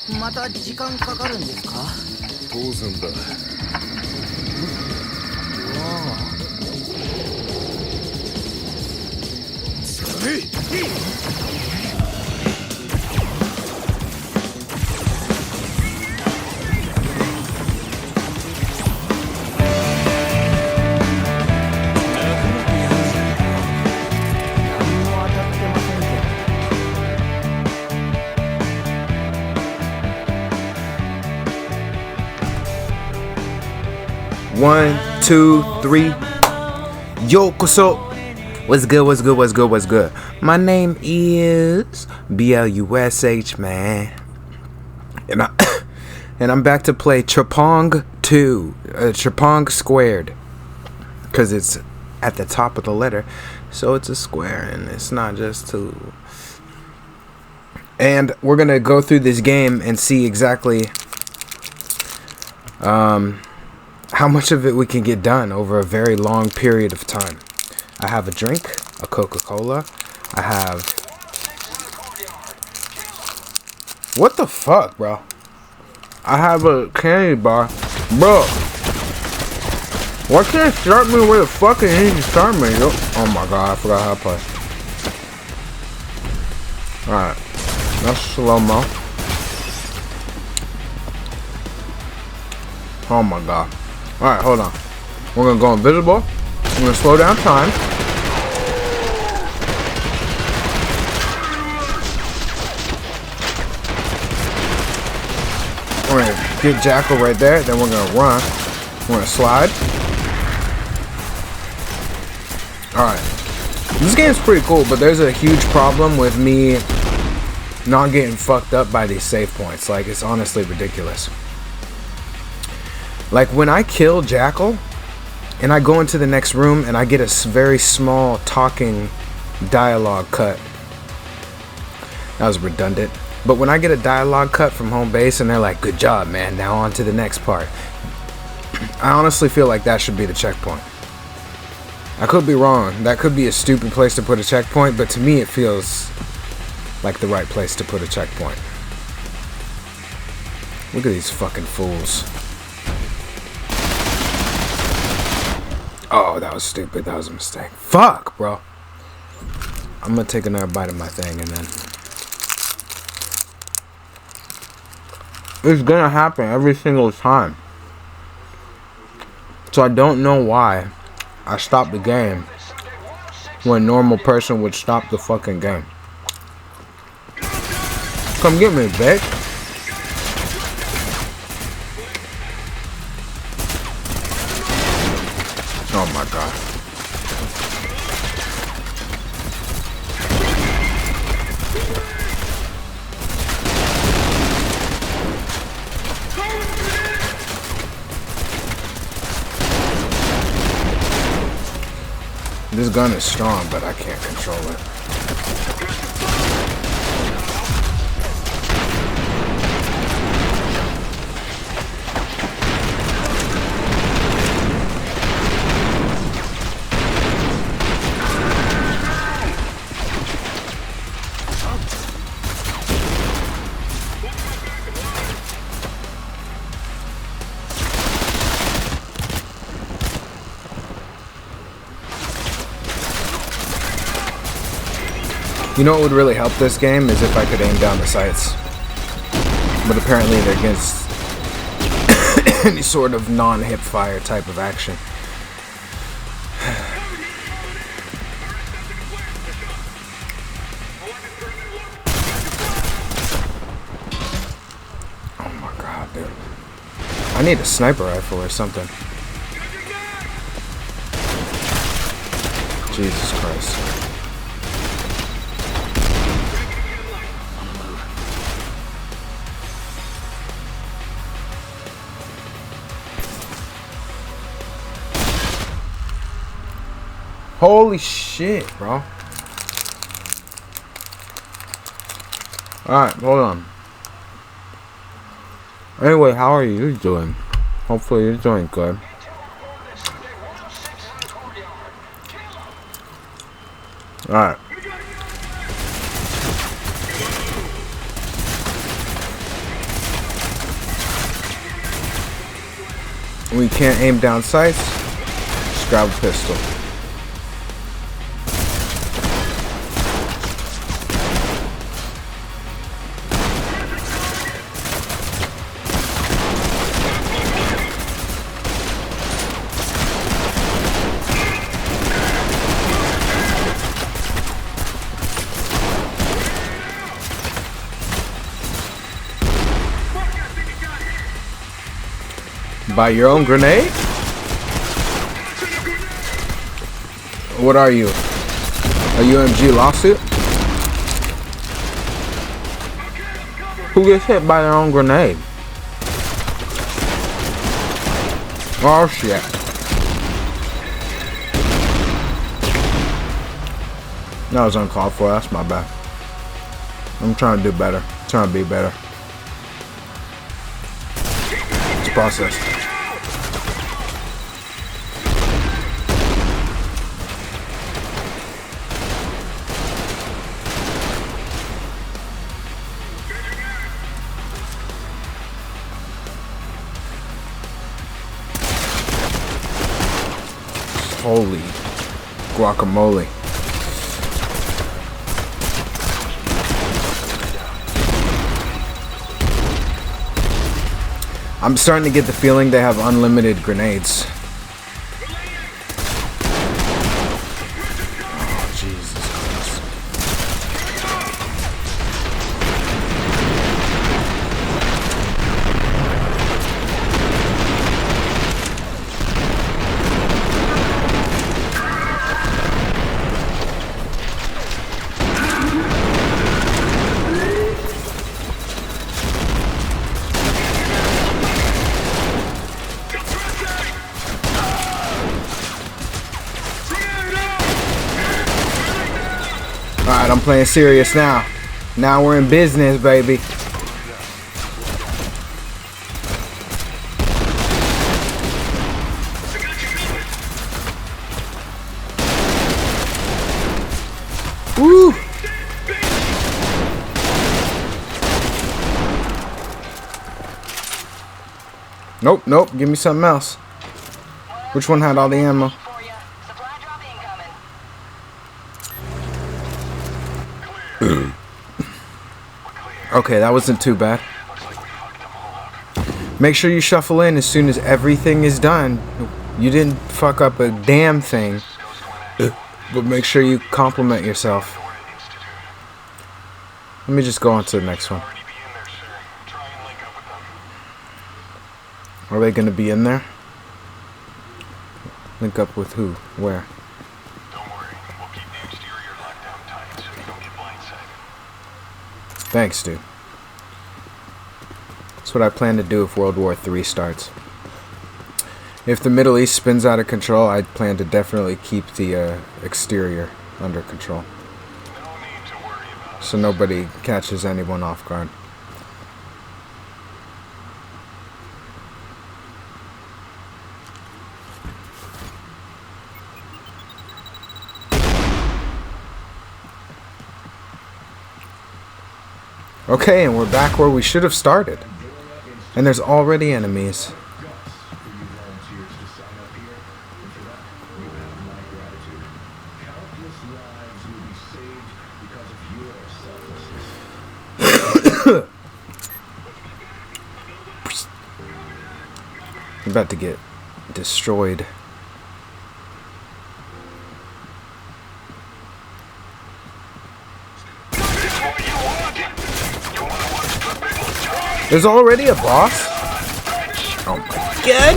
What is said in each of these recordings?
また時間かかるんですか？当然だ。それ。One, two, three. Yokoso. What's good? What's good? What's good? What's good? My name is BLUSH, man, and I'm back to play Trepang2, Trepang squared, because it's at the top of the letter, so it's a square, and it's not just two. And we're gonna go through this game and see exactly how much of it we can get done over a very long period of time. I have a drink, a Coca-Cola. I have... What the fuck, bro? I have a candy bar. Bro! Why can't it start me where the fucking need to start me? Oh my god, I forgot how to play. Alright. That's slow-mo. Oh my god. Alright, hold on. We're gonna go invisible. We're gonna slow down time. We're gonna get Jackal right there. Then we're gonna run. We're gonna slide. Alright. This game's pretty cool, but there's a huge problem with me not getting fucked up by these save points. Like, it's honestly ridiculous. Like, when I kill Jackal and I go into the next room and I get a very small talking dialogue cut. That was redundant. But when I get a dialogue cut from home base and they're like, good job, man, now on to the next part. I honestly feel like that should be the checkpoint. I could be wrong. That could be a stupid place to put a checkpoint, but to me it feels like the right place to put a checkpoint. Look at these fucking fools. Oh, that was stupid. That was a mistake. Fuck, bro. I'm gonna take another bite of my thing and then... It's gonna happen every single time. So I don't know why I stopped the game when a normal person would stop the fucking game. Come get me, bitch. Oh my god. This gun is strong, but I can't control it. You know what would really help this game is if I could aim down the sights. But apparently they're against any sort of non-hip fire type of action. Oh my god, dude. I need a sniper rifle or something. Jesus Christ. Holy shit, bro. Alright, hold on. Anyway, how are you doing? Hopefully you're doing good. Alright. When you can't aim down sights, just grab a pistol. Buy your own grenade? What are you? A UMG lawsuit? Who gets hit by their own grenade? Oh shit. That was uncalled for, that's my bad. I'm trying to do better. I'm trying to be better. It's a process. Holy guacamole. I'm starting to get the feeling they have unlimited grenades. Oh, Jesus Christ. Alright, I'm playing serious now. Now we're in business, baby. Woo! Nope, nope, give me something else. Which one had all the ammo? Okay, that wasn't too bad. Make sure you shuffle in as soon as everything is done. You didn't fuck up a damn thing. But make sure you compliment yourself. Let me just go on to the next one. Are they going to be in there? Link up with who? Where? Thanks, dude. That's what I plan to do if World War III starts. If the Middle East spins out of control, I plan to definitely keep the exterior under control. So nobody catches anyone off guard. Okay, and we're back where we should have started. And there's already enemies. I'm about to get destroyed. There's already a boss? Oh my god!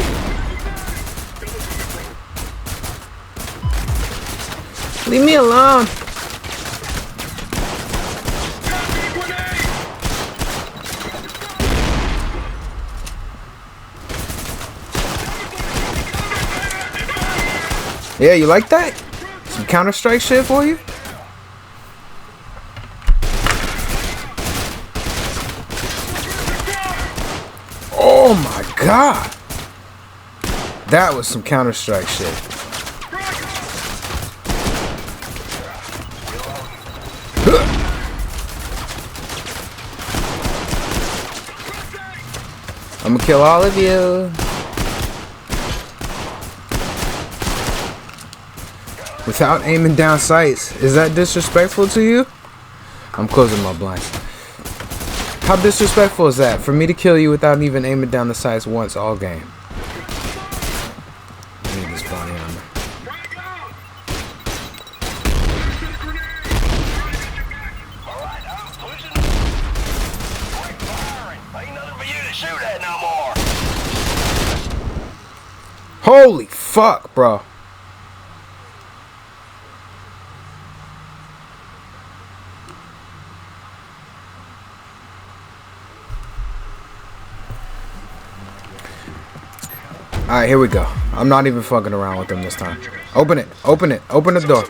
Leave me alone! Yeah, you like that? Some Counter-Strike shit for you? Oh my god! That was some Counter-Strike shit. I'm gonna kill all of you. Without aiming down sights. Is that disrespectful to you? I'm closing my blinds. How disrespectful is that? For me to kill you without even aiming down the sights once all game. I need this body armor. Holy fuck, bro. Alright, here we go. I'm not even fucking around with them this time. Open it. Open it. Open the door.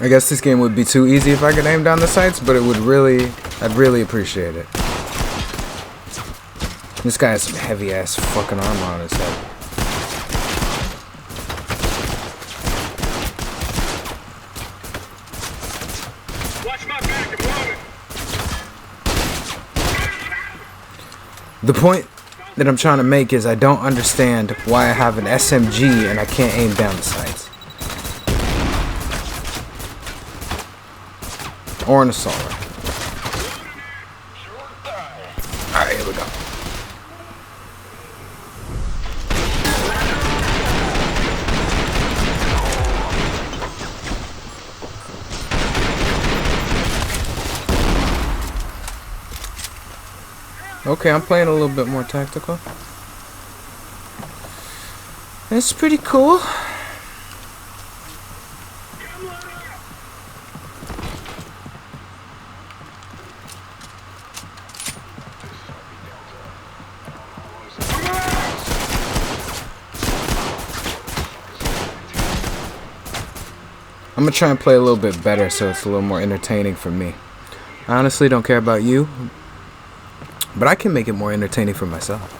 I guess this game would be too easy if I could aim down the sights, but it would really, I'd really appreciate it. This guy has some heavy ass fucking armor on his head. Watch my back, I'm The point that I'm trying to make is I don't understand why I have an SMG and I can't aim down the sights. Or an assault rifle. Alright, here we go. Okay, I'm playing a little bit more tactical. That's pretty cool. I'm gonna try and play a little bit better so it's a little more entertaining for me. I honestly don't care about you, but I can make it more entertaining for myself.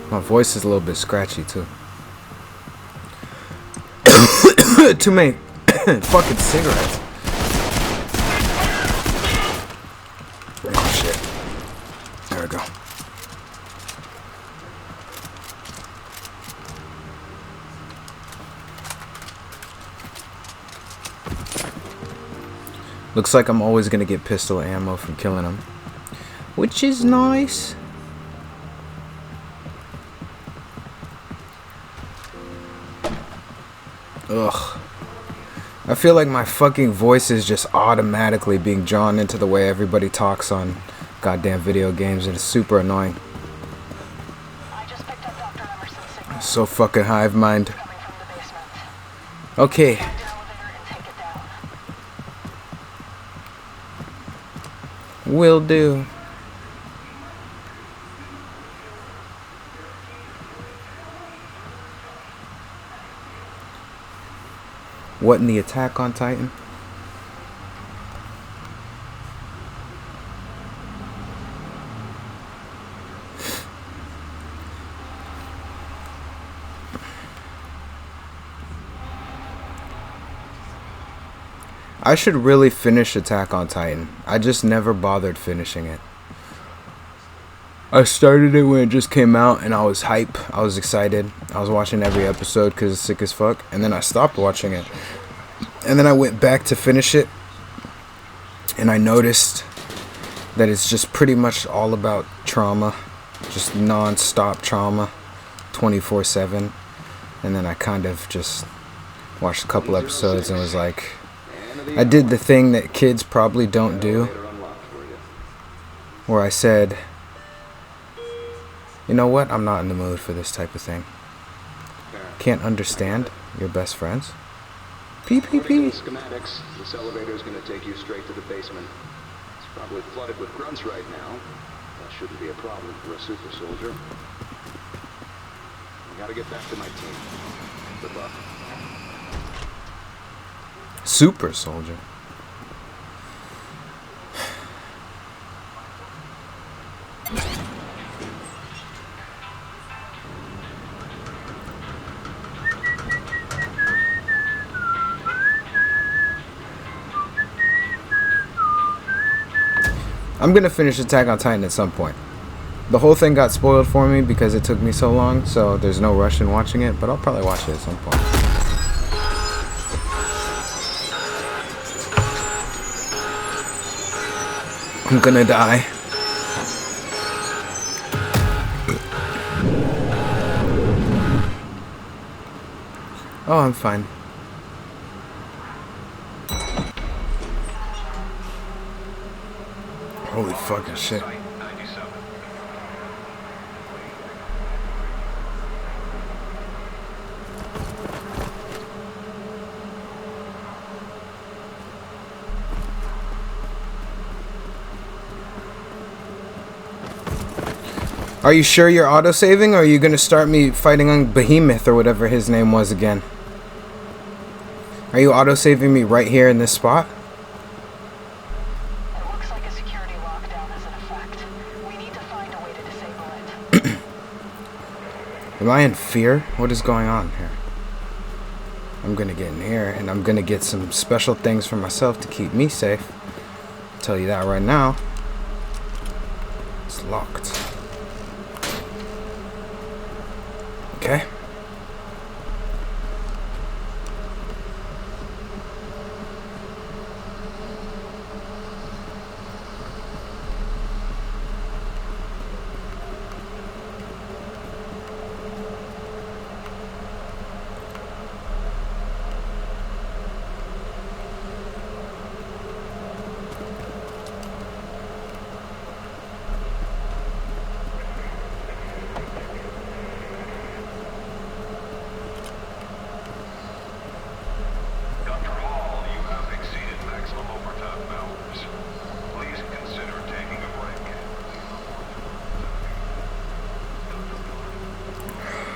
My voice is a little bit scratchy too. Too many fucking cigarettes. Oh shit. There we go. Looks like I'm always gonna get pistol ammo from killing them, which is nice. Ugh. I feel like my fucking voice is just automatically being drawn into the way everybody talks on goddamn video games, and it's super annoying. So fucking hive mind. Okay. Will do. What in the Attack on Titan? I should really finish Attack on Titan. I just never bothered finishing it. I started it when it just came out and I was hype. I was excited. I was watching every episode because it's sick as fuck. And then I stopped watching it. And then I went back to finish it. And I noticed that it's just pretty much all about trauma. Just non-stop trauma. 24/7. And then I kind of just watched a couple episodes and was like, I did the thing that kids probably don't do. where I said, you know what, I'm not in the mood for this type of thing. Can't understand your best friends? PPP. Schematics. This elevator is going to take you straight to the basement. It's probably flooded with grunts right now. That shouldn't be a problem for a super soldier. I gotta get back to my team. Good luck. Super soldier. I'm gonna finish Attack on Titan at some point. The whole thing got spoiled for me because it took me so long, so there's no rush in watching it, but I'll probably watch it at some point. I'm gonna die. Oh, I'm fine. Holy fucking shit. Are you sure you're autosaving, or are you gonna start me fighting on Behemoth or whatever his name was again? Are you autosaving me right here in this spot? It looks like a security lockdown is in effect. We need to find a way to disable it. Am I in fear? What is going on here? I'm gonna get in here and I'm gonna get some special things for myself to keep me safe. I'll tell you that right now. It's locked. Okay.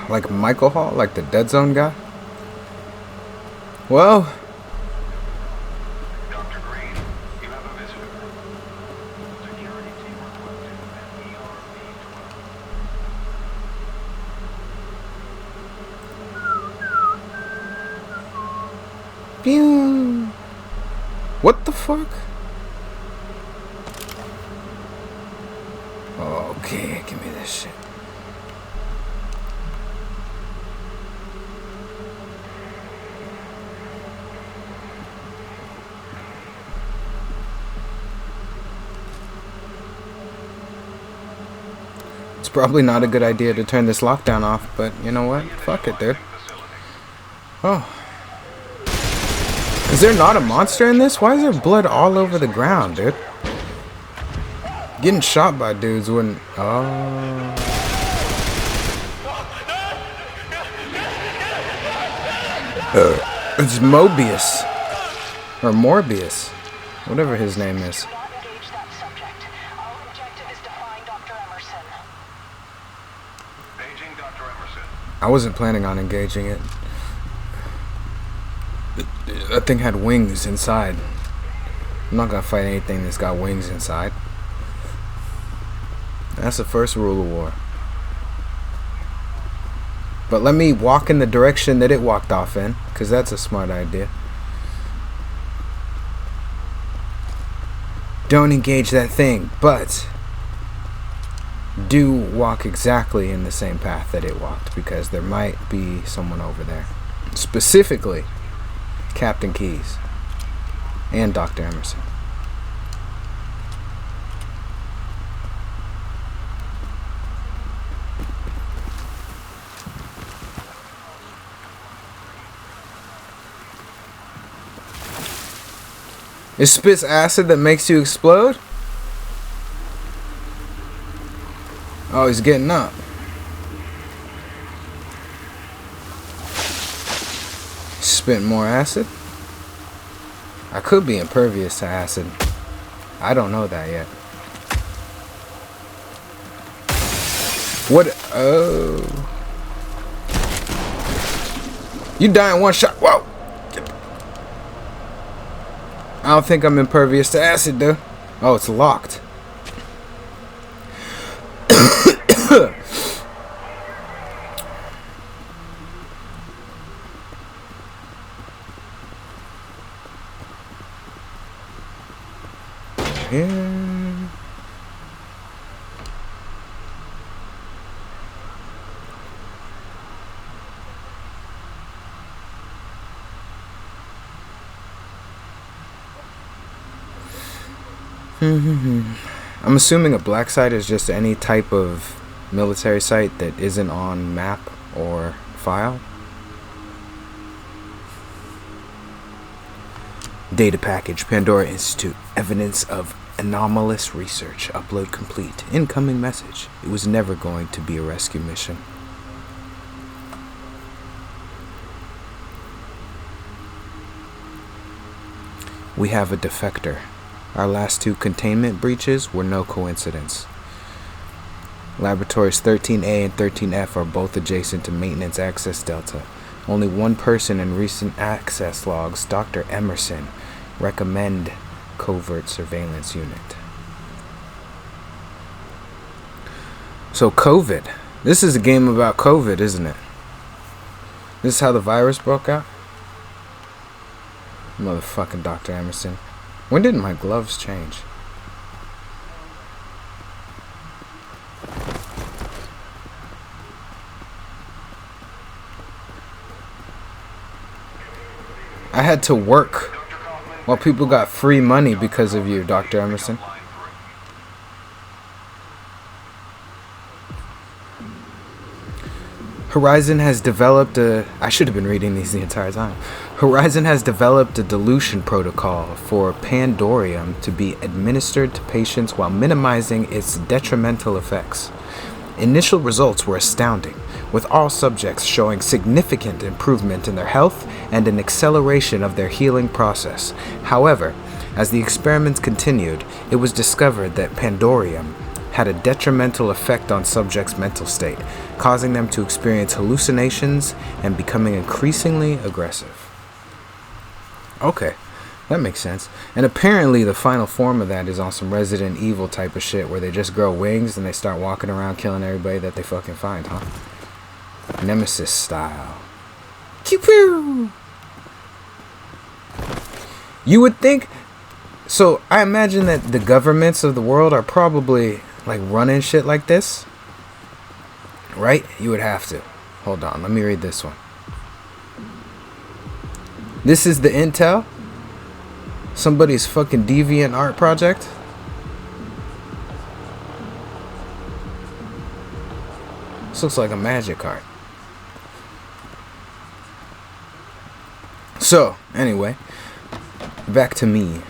Like Michael Hall, like the Dead Zone guy. Well, Dr. Green, you have a visitor. Security team requested an ERV-12. pew. What the fuck? Okay, give me this shit. It's probably not a good idea to turn this lockdown off, but you know what? Fuck it, dude. Oh. Is there not a monster in this? Why is there blood all over the ground, dude? Getting shot by dudes wouldn't... Oh. It's Mobius. Or Morbius. Whatever his name is. Do not engage that subject. Our objective is to find Dr. Emerson. Paging Dr. Emerson. I wasn't planning on engaging it. That thing had wings inside. I'm not gonna fight anything that's got wings inside. That's the first rule of war. But let me walk in the direction that it walked off in, because that's a smart idea. Don't engage that thing, but do walk exactly in the same path that it walked, because there might be someone over there. Specifically, Captain Keyes and Dr. Emerson. It spits acid that makes you explode? Oh, he's getting up. Spit more acid? I could be impervious to acid. I don't know that yet. What? Oh. You die in one shot. Whoa. I don't think I'm impervious to acid, though. Oh, it's locked. Yeah. I'm assuming a black site is just any type of military site that isn't on map or file. Data package, Pandora Institute. Evidence of anomalous research. Upload complete. Incoming message. It was never going to be a rescue mission. We have a defector. Our last two containment breaches were no coincidence. Laboratories 13A and 13F are both adjacent to Maintenance Access Delta. Only one person in recent access logs, Dr. Emerson, recommend covert surveillance unit. So COVID. This is a game about COVID, isn't it? This is how the virus broke out? Motherfucking Dr. Emerson. When did my gloves change? I had to work while people got free money because of you, Dr. Emerson. Horizon has developed a... I should have been reading these the entire time. Horizon has developed a dilution protocol for Pandorium to be administered to patients while minimizing its detrimental effects. Initial results were astounding, with all subjects showing significant improvement in their health and an acceleration of their healing process. However, as the experiments continued, it was discovered that Pandorium had a detrimental effect on subjects' mental state, causing them to experience hallucinations and becoming increasingly aggressive. Okay, that makes sense. And apparently the final form of that is on some Resident Evil type of shit where they just grow wings and they start walking around killing everybody that they fucking find, huh? Nemesis style. Pew-pew! You would think... So, I imagine that the governments of the world are probably, like, running shit like this. Right? You would have to. Hold on, let me read this one. This is the intel? Somebody's fucking deviant art project? This looks like a magic art. So, anyway, back to me.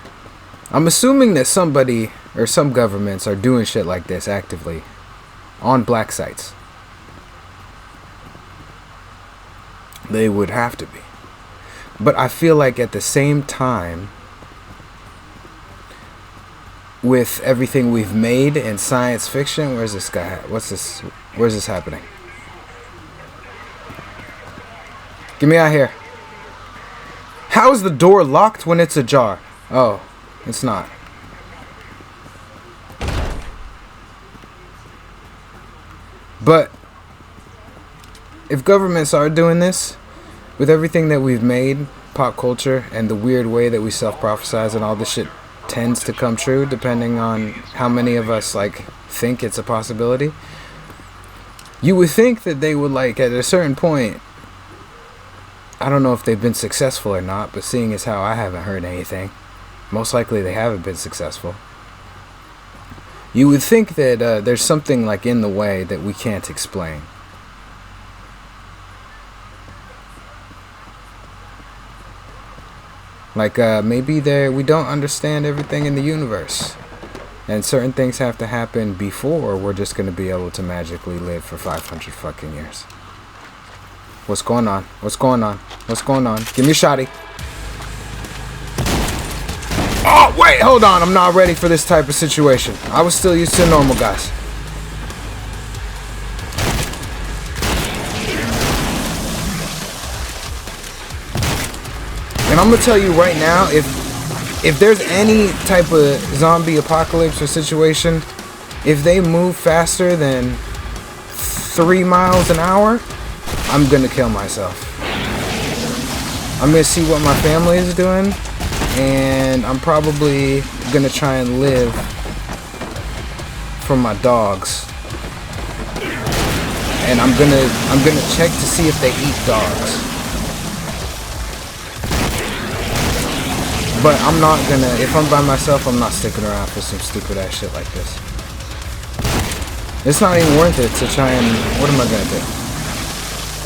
I'm assuming that somebody or some governments are doing shit like this actively on black sites. They would have to be. But I feel like at the same time, with everything we've made in science fiction, where's this guy at? What's this? Where's this happening? Get me out here. How is the door locked when it's ajar? Oh, it's not. But if governments are doing this, with everything that we've made, pop culture, and the weird way that we self-prophesize and all this shit tends to come true, depending on how many of us, like, think it's a possibility, you would think that they would, like, at a certain point, I don't know if they've been successful or not, but seeing as how I haven't heard anything, most likely they haven't been successful. You would think that there's something, like, in the way that we can't explain. Like, maybe we don't understand everything in the universe. And certain things have to happen before we're just going to be able to magically live for 500 fucking years. What's going on? What's going on? What's going on? Give me a shotty. Oh, wait, hold on. I'm not ready for this type of situation. I was still used to normal guys. And I'm going to tell you right now, if there's any type of zombie apocalypse or situation, if they move faster than 3 miles an hour, I'm gonna kill myself. I'm gonna see what my family is doing, and I'm probably gonna try and live from my dogs. And I'm gonna check to see if they eat dogs. But I'm not gonna, if I'm by myself, I'm not sticking around for some stupid ass shit like this. It's not even worth it to try and, what am I gonna do?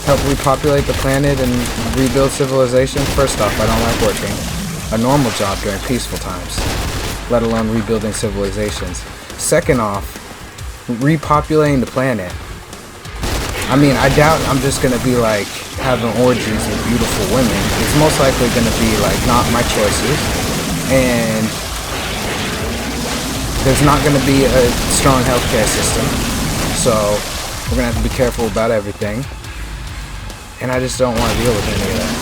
Help repopulate the planet and rebuild civilization? First off, I don't like working a normal job during peaceful times, let alone rebuilding civilizations. Second off, repopulating the planet. I mean, I doubt I'm just gonna be like having orgies with beautiful women. It's most likely gonna be like not my choices, and there's not gonna be a strong healthcare system, so we're gonna have to be careful about everything. And I just don't want to deal with any of that.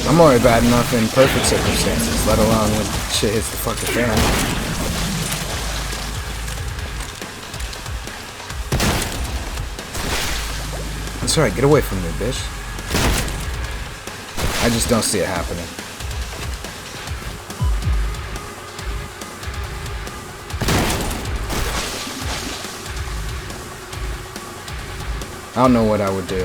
I'm already bad enough in perfect circumstances, let alone when shit hits the fucking fan. That's right, get away from me, bitch. I just don't see it happening. I don't know what I would do.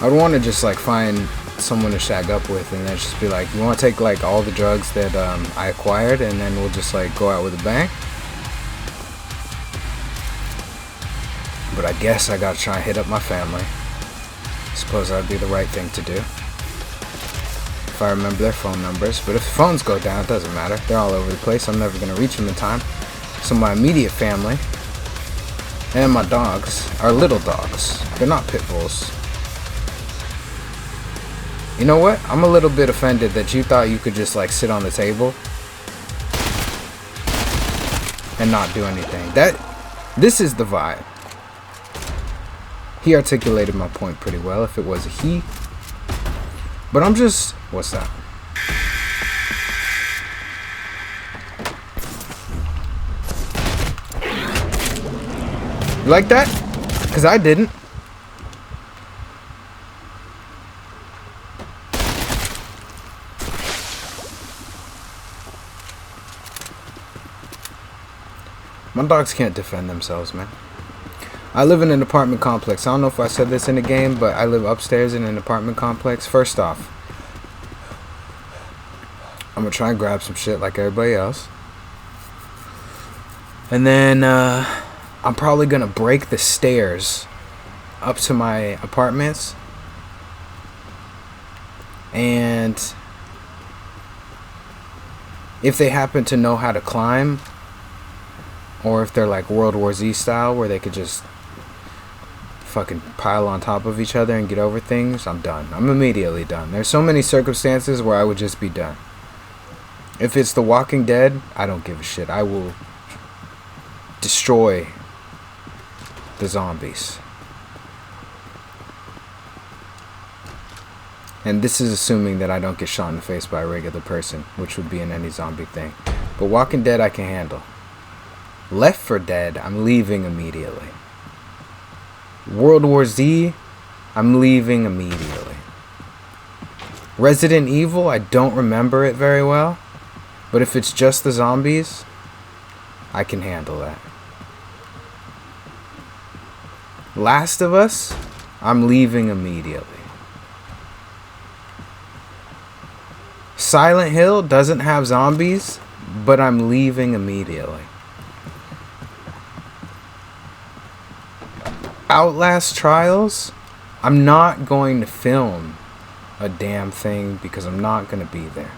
I would want to just like find someone to shag up with and then just be like, you want to take like all the drugs that I acquired and then we'll just like go out with a bang? But I guess I gotta try and hit up my family. Suppose that'd be the right thing to do. If I remember their phone numbers. But if the phones go down, it doesn't matter. They're all over the place. I'm never gonna reach them in time. So my immediate family and my dogs are little dogs. They're not pit bulls. You know what? I'm a little bit offended that you thought you could just like sit on the table and not do anything. This is the vibe. He articulated my point pretty well if it was a he. But I'm just... What's that? You like that? Because I didn't. My dogs can't defend themselves, man. I live in an apartment complex. I don't know if I said this in the game, but I live upstairs in an apartment complex. First off, I'm going to try and grab some shit like everybody else. And then I'm probably going to break the stairs up to my apartments. And if they happen to know how to climb, or if they're like World War Z style where they could just fucking pile on top of each other and get over things, I'm done. I'm immediately done. There's so many circumstances where I would just be done. If it's The Walking Dead, I don't give a shit. I will destroy the zombies. And this is assuming that I don't get shot in the face by a regular person, which would be in any zombie thing. But Walking Dead I can handle. Left 4 Dead, I'm leaving immediately. World War Z, I'm leaving immediately. Resident Evil, I don't remember it very well. But if it's just the zombies, I can handle that. Last of Us, I'm leaving immediately. Silent Hill doesn't have zombies, but I'm leaving immediately. Outlast Trials, I'm not going to film a damn thing because I'm not going to be there.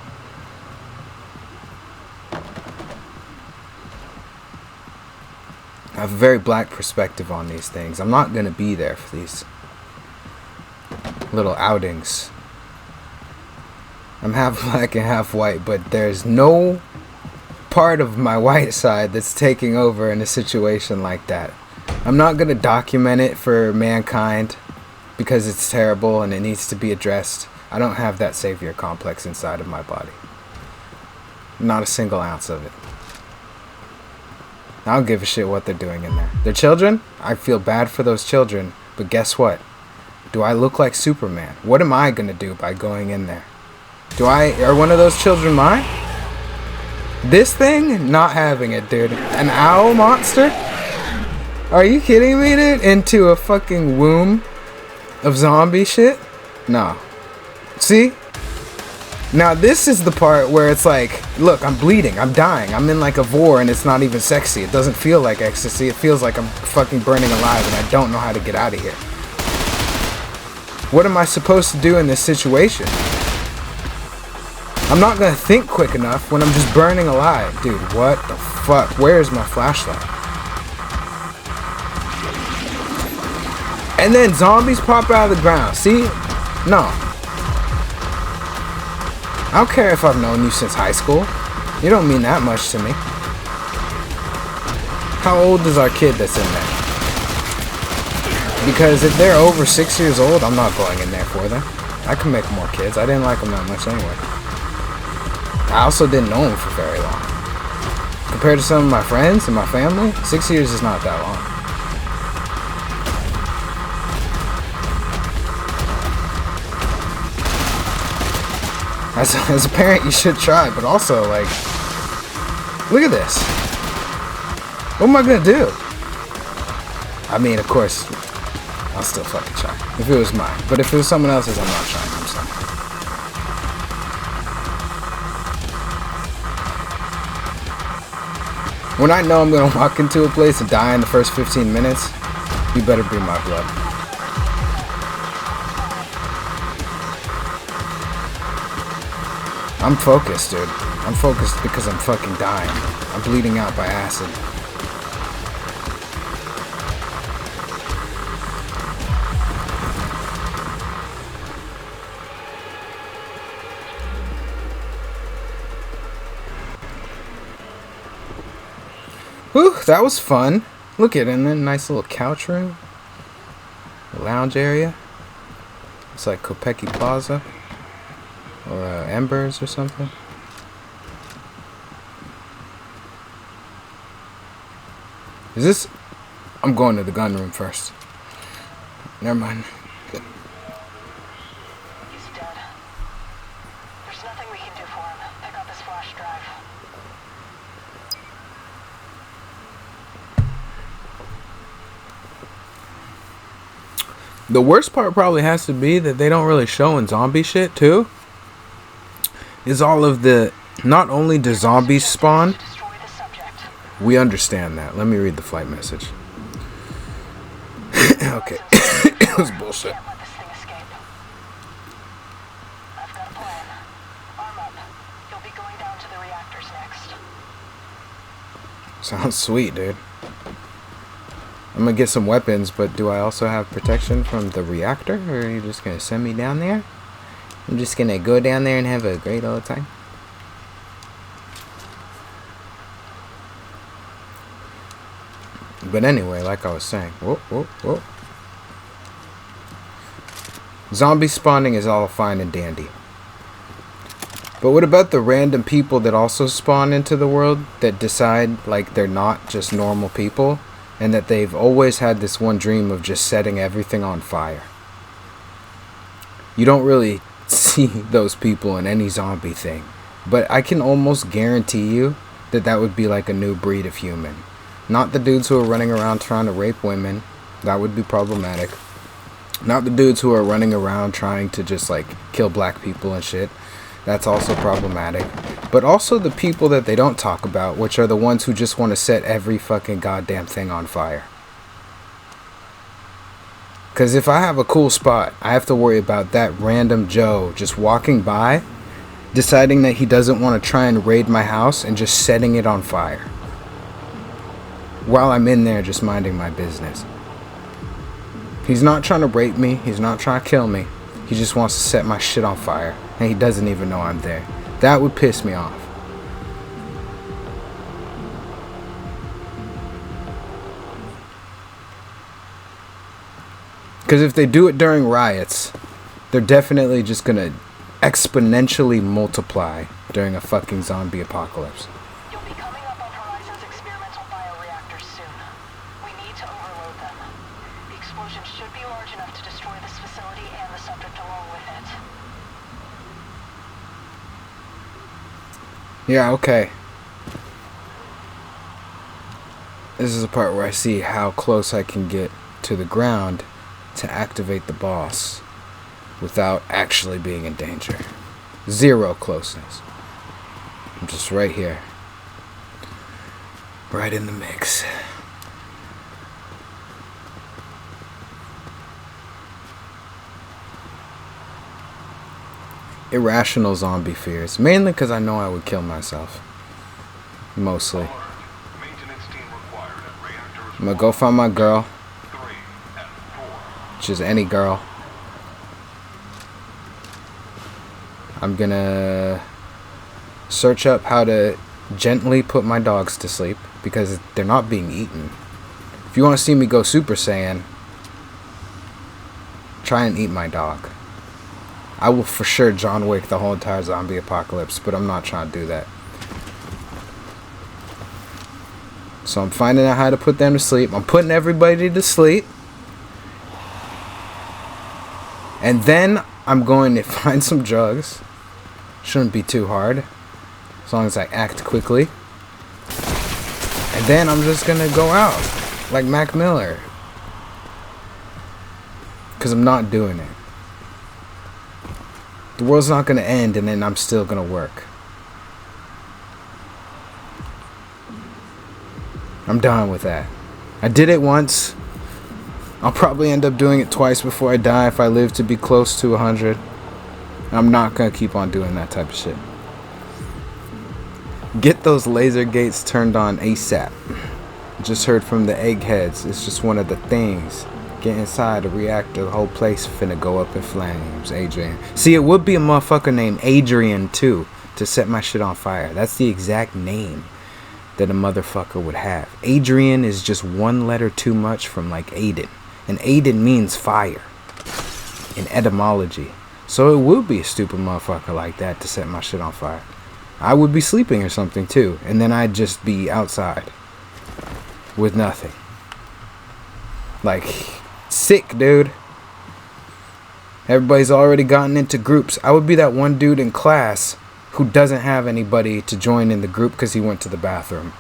I have a very black perspective on these things. I'm not gonna be there for these little outings. I'm half black and half white, but there's no part of my white side that's taking over in a situation like that. I'm not gonna document it for mankind because it's terrible and it needs to be addressed. I don't have that savior complex inside of my body. Not a single ounce of it. I don't give a shit what they're doing in there. They're children. I feel bad for those children, but guess what? Do I look like Superman? What am I gonna do by going in there? Are one of those children mine? This thing? Not having it, dude. An owl monster? Are you kidding me, dude? Into a fucking womb of zombie shit? No. See? Now this is the part where it's like, look, I'm bleeding, I'm dying, I'm in like a vor and it's not even sexy. It doesn't feel like ecstasy, it feels like I'm fucking burning alive and I don't know how to get out of here. What am I supposed to do in this situation? I'm not gonna think quick enough when I'm just burning alive. Dude, what the fuck? Where's my flashlight? And then zombies pop out of the ground. See? No. I don't care if I've known you since high school. You don't mean that much to me. How old is our kid that's in there? Because if they're over 6 years old, I'm not going in there for them. I can make more kids. I didn't like them that much anyway. I also didn't know them for very long. Compared to some of my friends and my family, 6 years is not that long. As a parent, you should try, but also, like, look at this. What am I gonna do? I mean, of course, I'll still fucking try. If it was mine. But if it was someone else's, I'm not trying. I'm sorry. When I know I'm gonna walk into a place and die in the first 15 minutes, you better be my blood. I'm focused, dude. I'm focused because I'm fucking dying. I'm bleeding out by acid. Whew, that was fun. Look at it, and then nice little couch room. A lounge area. It's like Kopeki Plaza. Or Embers or something. Is this... I'm going to the gun room first. Never mind. He's dead. There's nothing we can do for him. Pick up his flash drive. The worst part probably has to be that they don't really show in zombie shit too. Is all of the, not only do zombies spawn, we understand that. Let me read the flight message. Okay. It was bullshit. I've got a plan. Arm up. You'll be going down to the reactors next. Sounds sweet, dude. I'm gonna get some weapons, but do I also have protection from the reactor? Or are you just gonna send me down there? I'm just gonna go down there and have a great old time. But anyway, like I was saying, whoa, whoa, whoa. Zombie spawning is all fine and dandy. But what about the random people that also spawn into the world that decide like they're not just normal people and that they've always had this one dream of just setting everything on fire? You don't really see those people in any zombie thing, but I can almost guarantee you that that would be like a new breed of human. Not the dudes who are running around trying to rape women. That would be problematic. Not the dudes who are running around trying to just like kill black people and shit. That's also problematic. But also the people that they don't talk about, which are the ones who just want to set every fucking goddamn thing on fire. Because if I have a cool spot, I have to worry about that random Joe just walking by, deciding that he doesn't want to try and raid my house and just setting it on fire. while I'm in there just minding my business. He's not trying to rape me. He's not trying to kill me. He just wants to set my shit on fire. And he doesn't even know I'm there. That would piss me off. Because if they do it during riots, they're definitely just going to exponentially multiply during a fucking zombie apocalypse. You'll be coming up on Horizon's experimental bioreactors soon. We need to overload them. The explosion should be large enough to destroy this facility and the subject along with it. Yeah, okay. This is the part where I see how close I can get to the ground to activate the boss without actually being in danger. Zero closeness. I'm just right here. Right in the mix. Irrational zombie fears. Mainly because I know I would kill myself. Mostly. Maintenance team required at reactors I'm gonna go find my girl. 3 and 4. Which is any girl. I'm gonna search up how to gently put my dogs to sleep because they're not being eaten. If you want to see me go Super Saiyan, try and eat my dog. I will for sure John Wick the whole entire zombie apocalypse, but I'm not trying to do that. So I'm finding out how to put them to sleep. I'm putting everybody to sleep. And then I'm going to find some drugs. Shouldn't be too hard, as long as I act quickly. And then I'm just gonna go out like Mac Miller, because I'm not doing it. The world's not gonna end and then I'm still gonna work. I'm done with that. I did it once. I'll probably end up doing it twice before I die if I live to be close to 100. I'm not gonna keep on doing that type of shit. Get those laser gates turned on ASAP. Just heard from the eggheads. It's just one of the things. Get inside the reactor. The whole place finna go up in flames. Adrian. See, it would be a motherfucker named Adrian too to set my shit on fire. That's the exact name that a motherfucker would have. Adrian is just one letter too much from like Aiden. And Aiden means fire in etymology. So it would be a stupid motherfucker like that to set my shit on fire. I would be sleeping or something too. And then I'd just be outside with nothing. Like, sick, dude. Everybody's already gotten into groups. I would be that one dude in class who doesn't have anybody to join in the group because he went to the bathroom.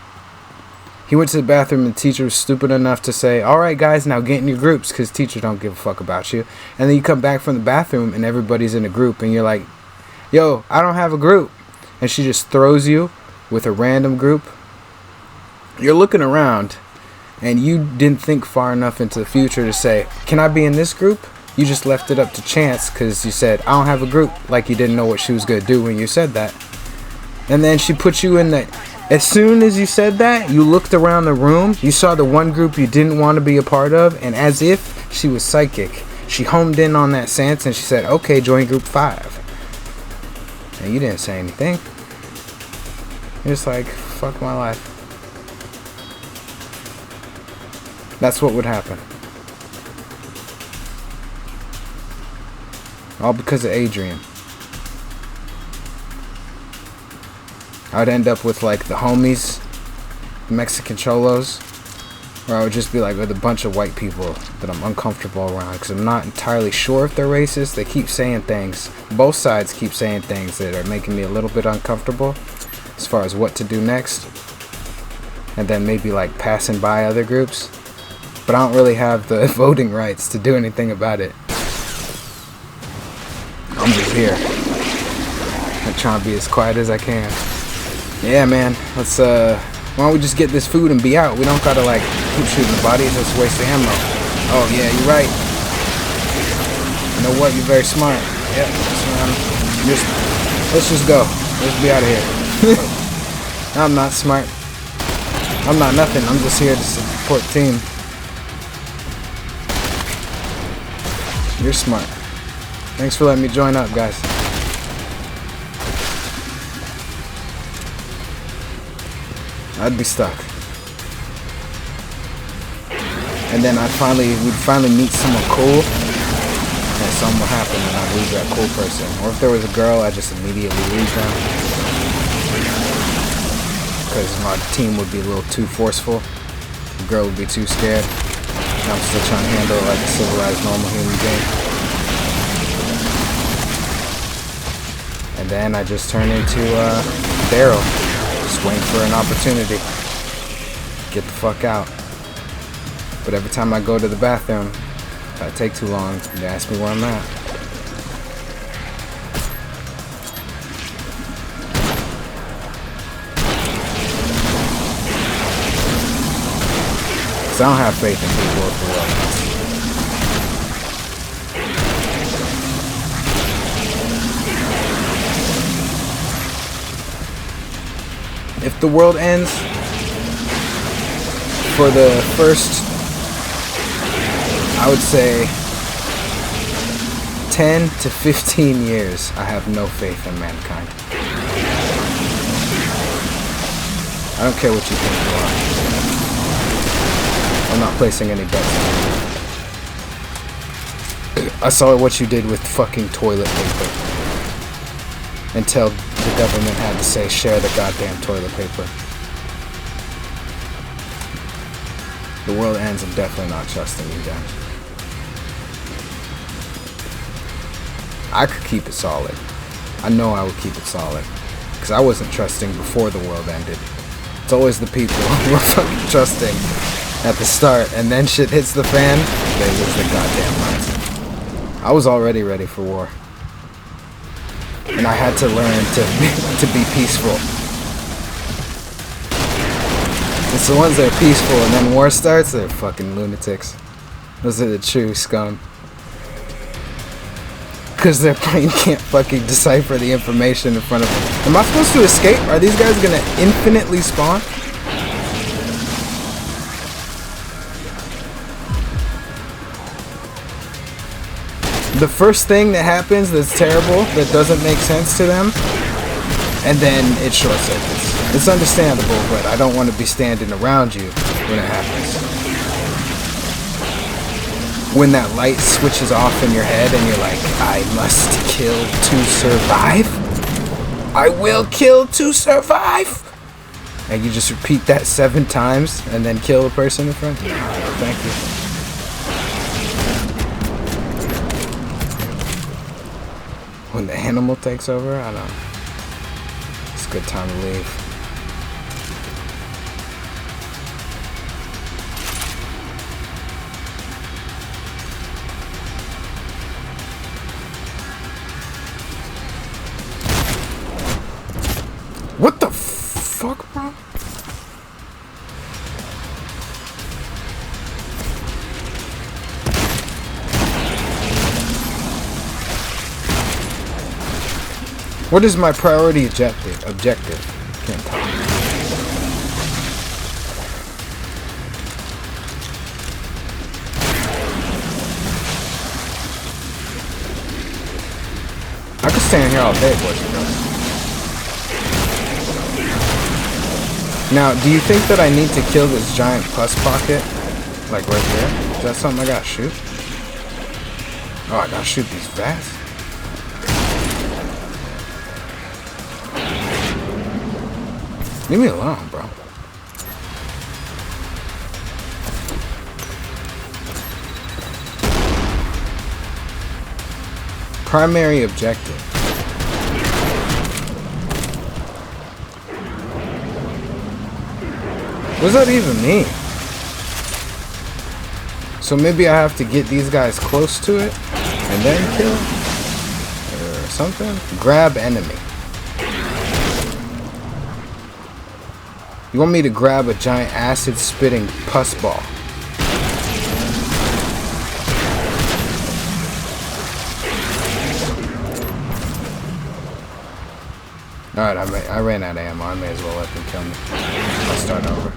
He went to the bathroom and the teacher was stupid enough to say, alright guys, now get in your groups because teacher don't give a fuck about you. And then you come back from the bathroom and everybody's in a group and you're like, yo, I don't have a group. And she just throws you with a random group. You're looking around and you didn't think far enough into the future to say, can I be in this group? You just left it up to chance because you said, I don't have a group, like you didn't know what she was going to do when you said that. And then she put you in the... As soon as you said that, you looked around the room, you saw the one group you didn't want to be a part of, and as if she was psychic, she homed in on that sense and she said, okay, join group 5. And you didn't say anything. You're just like, fuck my life. That's what would happen. All because of Adrian. I'd end up with like the homies, Mexican cholos, or I would just be like with a bunch of white people that I'm uncomfortable around because I'm not entirely sure if they're racist. They keep saying things, both sides keep saying things that are making me a little bit uncomfortable as far as what to do next, and then maybe like passing by other groups, but I don't really have the voting rights to do anything about it. I'm just here. I'm trying to be as quiet as I can. Yeah, man. Let's, why don't we just get this food and be out? We don't gotta, like, keep shooting the bodies. That's a waste of ammo. Oh, yeah, you're right. You know what? You're very smart. Yep. Let's just go. Let's be out of here. I'm not smart. I'm not nothing. I'm just here to support the team. You're smart. Thanks for letting me join up, guys. I'd be stuck. And then we'd finally meet someone cool, and something would happen, and I'd lose that cool person. Or if there was a girl, I'd just immediately leave them, because my team would be a little too forceful. The girl would be too scared. And I'm still trying to handle it like a civilized, normal human being. And then I just turn into Daryl, just waiting for an opportunity. Get the fuck out. But every time I go to the bathroom, if I take too long, they ask me where I'm at. Because I don't have faith in people for real. If the world ends, for the first, I would say 10 to 15 years, I have no faith in mankind. I don't care what you think you are. I'm not placing any bets on you. I saw what you did with fucking toilet paper. Until the government had to say, share the goddamn toilet paper. The world ends, I'm definitely not trusting you guys. I could keep it solid. I know I would keep it solid. Because I wasn't trusting before the world ended. It's always the people who are fucking trusting at the start, and then shit hits the fan, they lose their goddamn minds. I was already ready for war. And I had to learn to be peaceful. It's the ones that are peaceful and then war starts, they're fucking lunatics. Those are the true scum. Because their brain can't fucking decipher the information in front of them. Am I supposed to escape? Are these guys gonna infinitely spawn? The first thing that happens that's terrible, that doesn't make sense to them, and then it short circuits. It's understandable, but I don't want to be standing around you when it happens. When that light switches off in your head and you're like, I must kill to survive. I will kill to survive. And you just repeat that 7 times and then kill the person in front of you. Thank you. When the animal takes over, I don't know. It's a good time to leave. What the fuck, bro? What is my priority objective? Can't talk. I could stand here all day, boys and girls. Now, do you think that I need to kill this giant pus pocket? Like right there? Is that something I gotta shoot? Oh, I gotta shoot these bats? Leave me alone, bro. Primary objective. What does that even mean? So maybe I have to get these guys close to it and then kill? Or something? Grab enemy. You want me to grab a giant acid spitting pus ball? Alright, I ran out of ammo. I may as well let them kill me. I'll start over.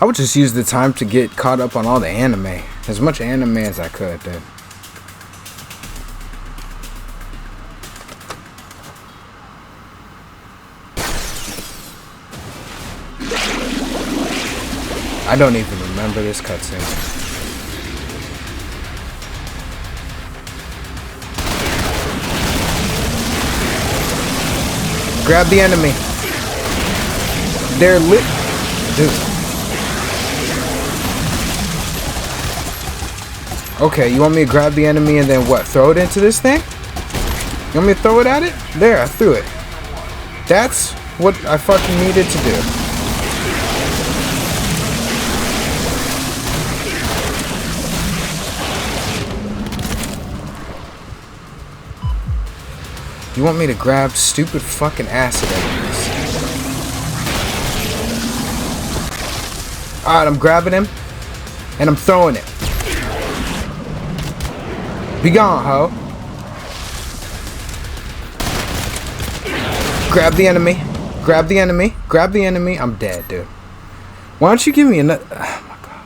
I would just use the time to get caught up on all the anime. As much anime as I could, dude. I don't even remember this cutscene. Grab the enemy. They're lit. Dude. Okay, you want me to grab the enemy and then what? Throw it into this thing? You want me to throw it at it? There, I threw it. That's what I fucking needed to do. You want me to grab stupid fucking acid enemies? Alright, I'm grabbing him. And I'm throwing it. Be gone, ho. Grab the enemy. Grab the enemy. Grab the enemy. I'm dead, dude. Why don't you give me another... Oh, my God.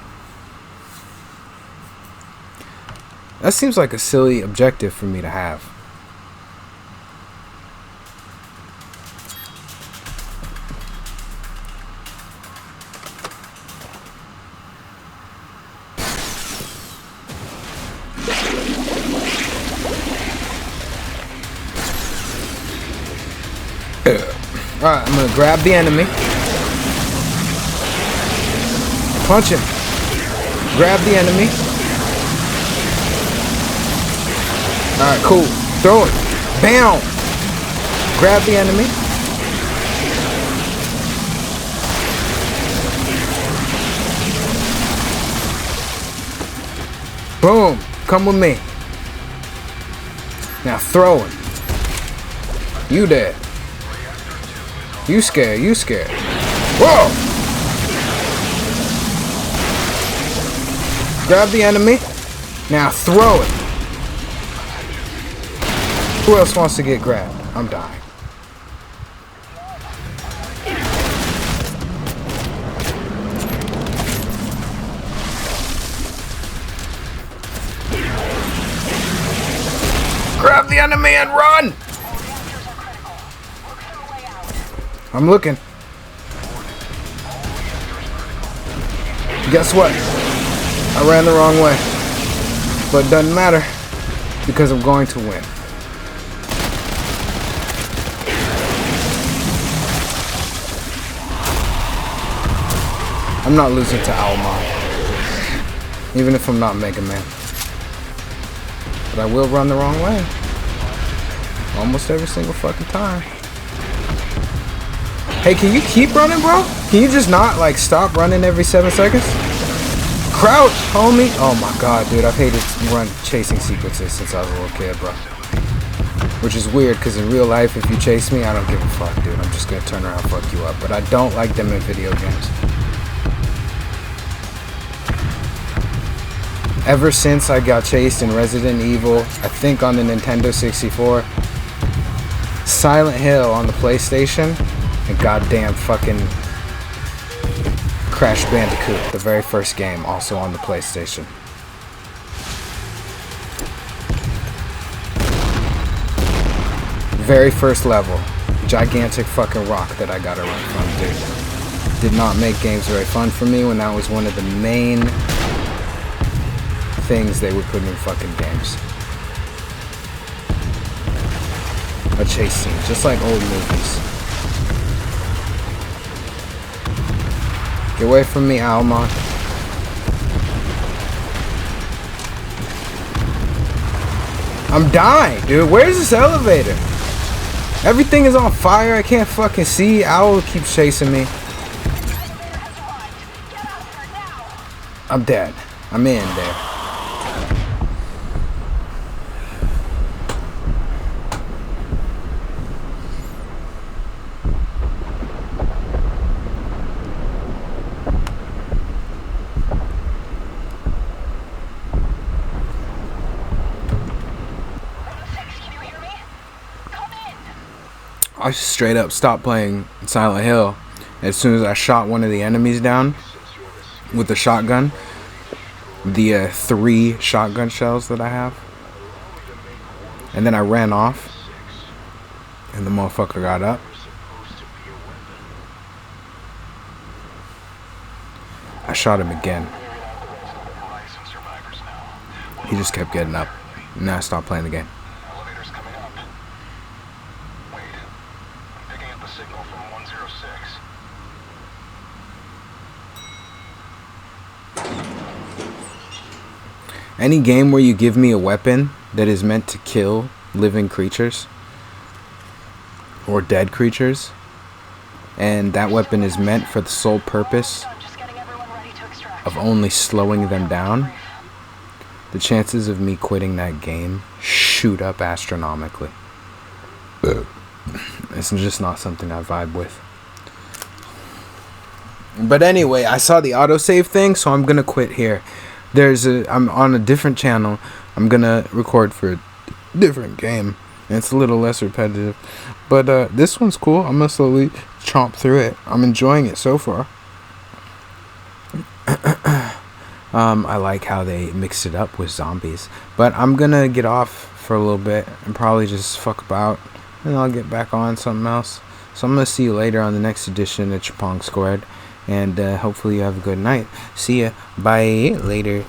That seems like a silly objective for me to have. Alright, I'm gonna grab the enemy. Punch him. Grab the enemy. Alright, cool. Throw it. Bam! Grab the enemy. Boom! Come with me. Now throw him. You dead. You scared, you scared. Whoa! Grab the enemy. Now throw it. Who else wants to get grabbed? I'm dying. Grab the enemy and run! I'm looking. Guess what? I ran the wrong way. But it doesn't matter because I'm going to win. I'm not losing to Almon. Even if I'm not Mega Man. But I will run the wrong way. Almost every single fucking time. Hey, can you keep running, bro? Can you just not, like, stop running every 7 seconds? Crouch, homie! Oh my god, dude, I've hated chasing sequences since I was a little kid, bro. Which is weird, because in real life, if you chase me, I don't give a fuck, dude. I'm just gonna turn around and fuck you up. But I don't like them in video games. Ever since I got chased in Resident Evil, I think on the Nintendo 64, Silent Hill on the PlayStation, and goddamn fucking Crash Bandicoot, the very first game, also on the PlayStation. Very first level, gigantic fucking rock that I gotta run from, dude. Did not make games very fun for me when that was one of the main things they would put in fucking games. A chase scene, just like old movies. Get away from me, Almon. I'm dying, dude. Where's this elevator? Everything is on fire. I can't fucking see. Owl keeps chasing me. I'm dead. I'm in there. I straight up stopped playing Silent Hill as soon as I shot one of the enemies down. with the shotgun. The 3 shotgun shells that I have. And then I ran off. And the motherfucker got up. I shot him again. He just kept getting up. And I stopped playing the game. Elevator's coming up. Wait. I'm picking up a signal from 106. Any game where you give me a weapon that is meant to kill living creatures or dead creatures, and that weapon is meant for the sole purpose Just getting everyone ready to extract. of only slowing them down, the chances of me quitting that game shoot up astronomically. It's just not something I vibe with. But anyway, I saw the autosave thing, so I'm gonna quit here. I'm on a different channel. I'm gonna record for a different game. And it's a little less repetitive. But this one's cool. I'm gonna slowly chomp through it. I'm enjoying it so far. I like how they mixed it up with zombies. But I'm gonna get off for a little bit and probably just fuck about. And I'll get back on something else. So I'm gonna see you later on the next edition of Trepang2. And hopefully you have a good night. See ya. Bye. Later.